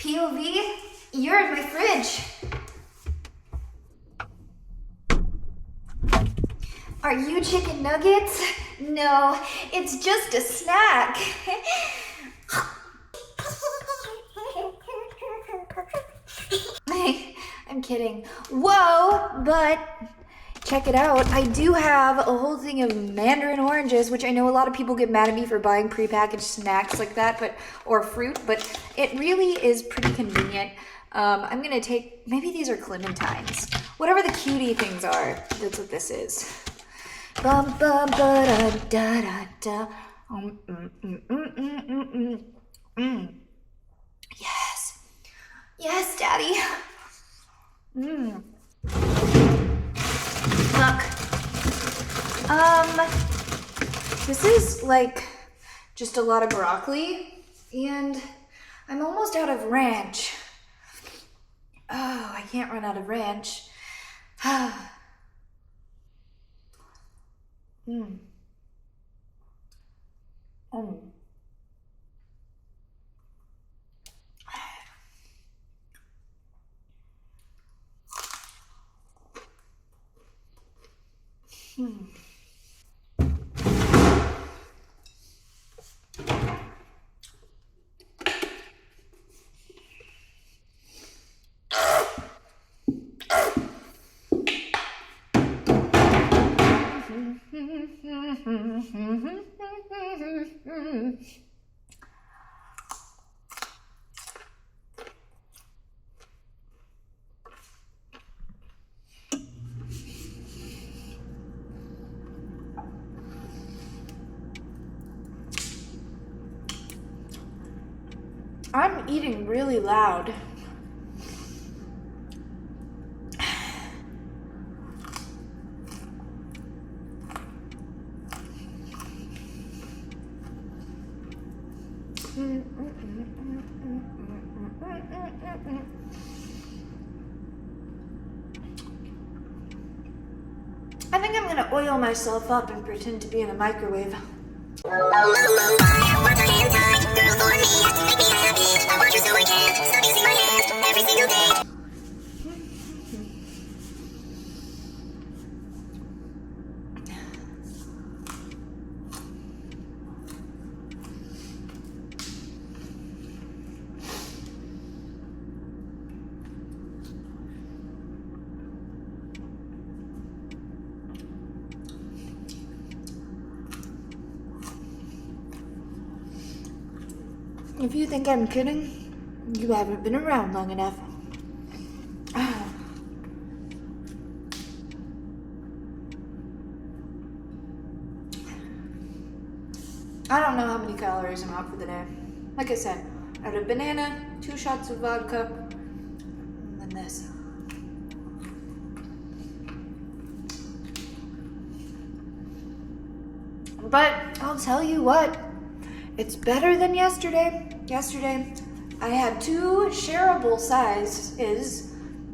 POV, you're in my fridge. Are you chicken nuggets? No, it's just a snack. I'm kidding. Whoa, but check it out. I do have a whole thing of mandarin oranges, which I know a lot of people get mad at me for buying prepackaged snacks like that, or fruit, but it really is pretty convenient. I'm gonna take, maybe these are clementines. Whatever the cutie things are, that's what this is. Bum bum ba da da da da. Yes. Yes, Daddy. Look. This is like just a lot of broccoli, and I'm almost out of ranch. Oh, I can't run out of ranch. I'm eating really loud. I think I'm gonna oil myself up and pretend to be in a microwave. If you think I'm kidding, you haven't been around long enough. I don't know how many calories I'm out for the day. Like I said, I had a banana, 2 shots of vodka, and then this. But I'll tell you what, it's better than yesterday. Yesterday, I had 2 shareable sizes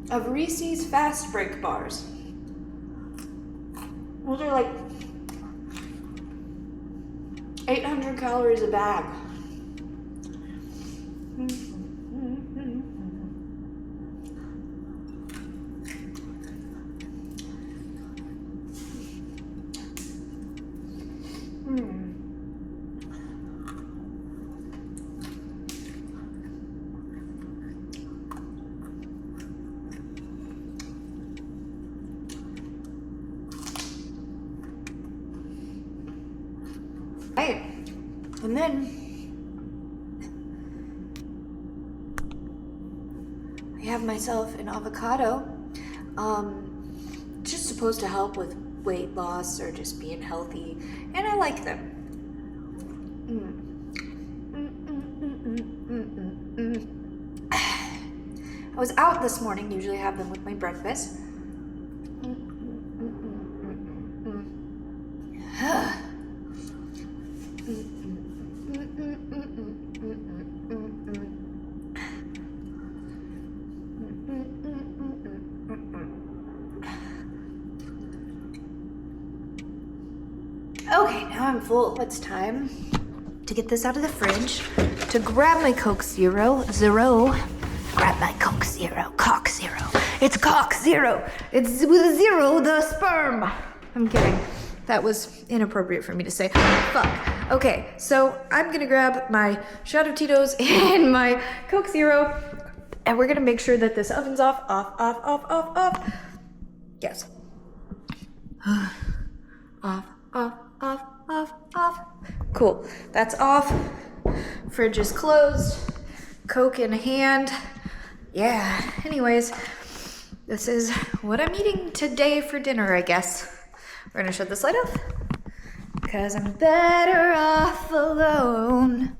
of Reese's Fast Break bars. Those are like 800 calories a bag. Right, and then I have myself an avocado. It's just supposed to help with weight loss or just being healthy, and I like them. I was out this morning, usually have them with my breakfast. Okay, now I'm full. It's time to get this out of the fridge, to grab my Coke Zero, grab my Coke Zero. Cock Zero. It's Cock Zero. It's with a zero, the sperm. I'm kidding. That was inappropriate for me to say. Fuck. Okay, so I'm gonna grab my shot of Tito's and my Coke Zero, and we're gonna make sure that this oven's off. Yes. Off. Cool. That's off. Fridge is closed. Coke in hand. Yeah. Anyways, this is what I'm eating today for dinner, I guess. We're gonna shut this light off because I'm better off alone.